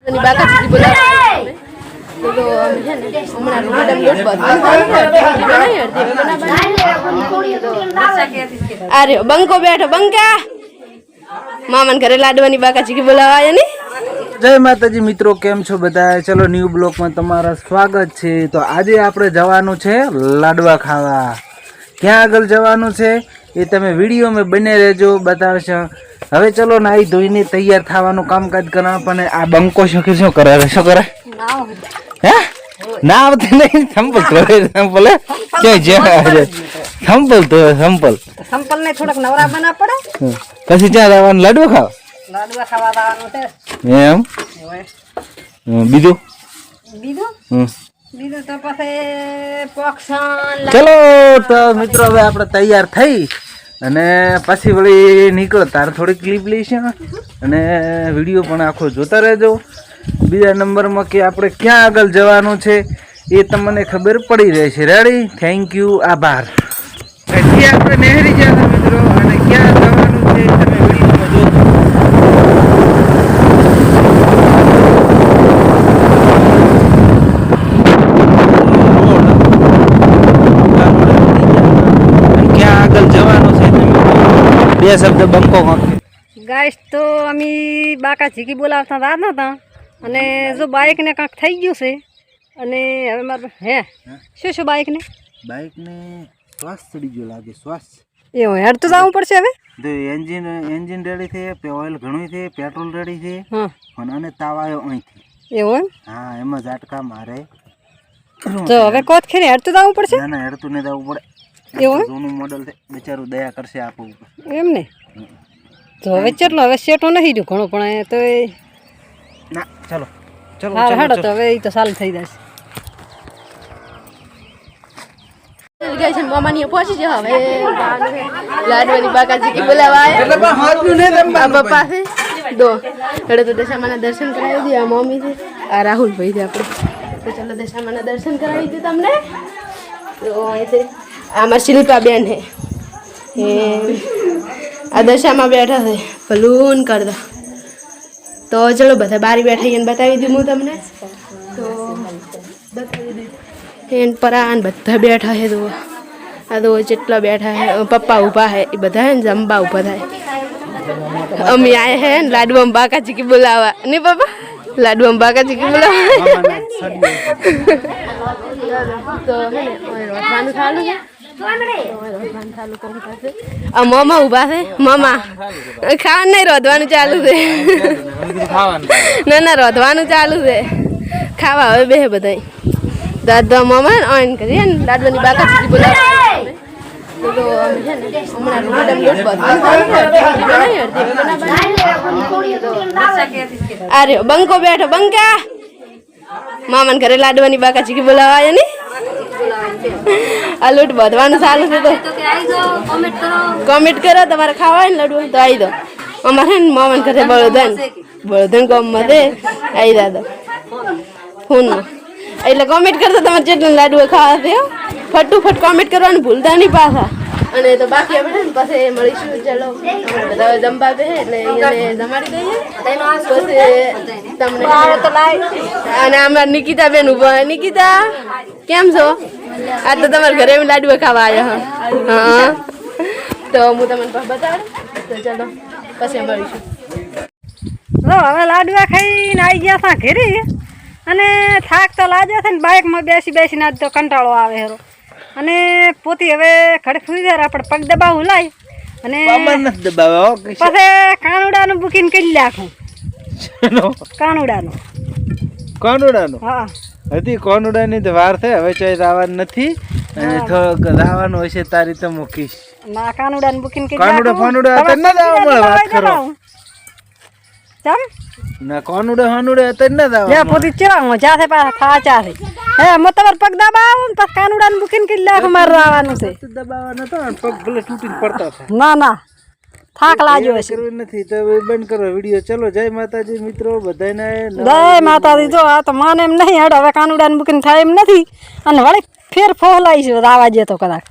બાકાજી બોલાવા તો હમણાં લોટ અરે બંકો બેઠો બંકા મામાને ઘરે લાડવાની બાકાજી બોલાવા આવ્યા ને। જય માતાજી મિત્રો, કેમ છો બધા? ચલો ન્યૂ બ્લોકમાં તમારા સ્વાગત છે। તો આજે આપણે જવાનું છે લાડવા ખાવા। ક્યાં આગળ જવાનું છે એ તમે વિડીયોમાં બને રહેજો, બતાવશો। હવે ચલો નાઈ ધોઈને તૈયાર થવાનું કામકાજ કરવા। પણ આ બંકો શું કરે હે ના આવતી નહીં? સંપલ સંપલ ક્યાંય સંપલ તો સંપલ ને થોડાક નવરા બના પડે પછી ક્યાં જવાનું? લાડવા ખાવા જવાનું છે એમ? બીજું તો પછી પોક્ષણ ચલો તો મિત્રો હવે આપણે તૈયાર થઈ અને પછી વળી નીકળો તાર થોડી ક્લિપ લઈશું અને વિડીયો પણ આખો જોતા રહેજો। બીજા નંબરમાં કે આપણે ક્યાં આગળ જવાનું છે એ તમને ખબર પડી રહેશે। રેડી? થેન્ક યુ, આભાર। હજી આપણે નહેરી ગયા મિત્રો અને ક્યાં જવાનું છે તમે વિડીયોમાં જોજો। બે શબ્દ બંકો ગાઈસ તો અમે બાકાજી બોલાવતા હતા અને જો બાઇક ને કાંક થઈ ગયું છે અને હવે મારે હે શું બાઇકને શ્વાસ ચડી ગયો લાગે। શ્વાસ એવું હેડ તો જવું પડશે હવે। તો એન્જિન રેડી છે, ઓઇલ ઘણું છે, પેટ્રોલ રેડી છે અને તાવ આવ્યો અહીંથી। એવું એમ? હા, એમાં ઝાટકા મારે તો હવે કોત ખેરી હેડ તો જવું પડશે? ના હેડ તો નહીં જવું પડે। એવું જૂનું મોડલ છે, બિચારું દયા કરશે આપો ઉપર એમ ને? તો હવે ચેટલો હવે સેટો નથી રહ્યું ઘણું પણ તો ના ચલો ચલો હા હેડો તો હવે એ તો સારું થઈ જશે। મામાની પહોંચી જાવ હવે લાડવાની બાકાજી બોલાવા પપ્પા છે દો હેડો તો દશામાના દર્શન કરાવી દઈએ। આ મમ્મી છે, આ રાહુલ ભાઈ છે આપણે। તો ચલો દશામાના દર્શન કરાવી દઈએ તમને। તો અહીંથી આમાં શિલ્પા બેન હે એ આ દશામાં બેઠા છે ભલૂન કરતા। તો ચલો બધા બારી બેઠા એને બતાવી દઉં હું તમને। તો બતાવી દઉં એન પરાન બધા બેઠા છે। તો આ તો જેટલા બેઠા હે પપ્પા ઊભા હે એ બધા ને જમવા ઊભા થાય। અમે આયા હે ને લાડવા બાકાજી બોલાવા ને પપ્પા લાડવા બાકાજી બોલાવા તો હે ને રોટવાનું ચાલુ છે। મામા ઉભા છે, મામા ખાવાનું નહીં રોધવાનું ચાલુ છે। ના ના રોધવાનું ચાલુ છે, ખાવા હવે બે બધા દાદા મામા ઓન કરીએ ને લાડવાની બાકાજી બોલાવા। અરે બંકો બેઠો બંકા મામાને ઘરે લાડવાની બાકાજી બોલાવા આવ્યા ને। આ લોટ બાંધવાનું ચાલુ છે તો કોમેન્ટ કરો તમારે ખાવા હોય ને લાડુ તો આવી દો। અમારે ને મામાને ઘરે બળધન ગામમાં દે આવી દાદા ફોનમાં એટલે કોમેન્ટ કરતો તમારે જેટલા લાડુ ખાવા છે ફટાફટ કોમેન્ટ કરવાનું ભૂલતા નહીં પાછા। અને તો બાકી આપણે ને પછી મળીશું ચલો બધા જમવા બે એટલે એને જમાડી દઈએ પછી તમને અને અમારા નિકિતા બેન ઉભા। નિકિતા કેમ છો? આ તો તમારા ઘરે લાડવા ખાવા આવ્યા હા તો હું તમને બતાવું તો ચલો પછી મળીશું। હવે લાડવા ખાઈને આવી ગયા હતા ઘરે અને થાક તો લાગ્યો છે ને બાઇકમાં બેસીને આજ તો કંટાળો આવે હેરો અને પોતી હવે ઘડે સુઈ જાય આપણે પગ દબાવું લાય અને પછી કાનુડાનું બુકિંગ કરી નાખું। કાનુડાનું હા હતી કોનુડાની તો વાર છે હવે ચાઈ જવાનું નથી અને થોડુંક જવાનું હશે તારી તો મૂકીશ। ના કાનુડાનું બુકિંગ કરી કાનુડા અત્યારે ના જવા મળે વાત કરો ચમ ના કાનુડા અત્યારે ના જવા લે પોતી ચેવા મજા છે પાછા થાચા છે હે મો તમાર પગ દબાવો ને પછી કાનુડાનું બુકિંગ કરી નાખું મારે આવવાનું છે। દબાવવાનો તો પગ ભલે તૂટીને પડતા હતા। ના ના થાક લાગ્યો હશે નથી તો બંધ કરો વિડીયો। ચલો જય માતાજી મિત્રો બધાને જય માતાજી। જો આ તો માને એમ નહીં હેડ હવે કાનુડાનું બુકિંગ થાય એમ નથી અને વળી ફેર ફોલાઈશું આવા જે તો કદાચ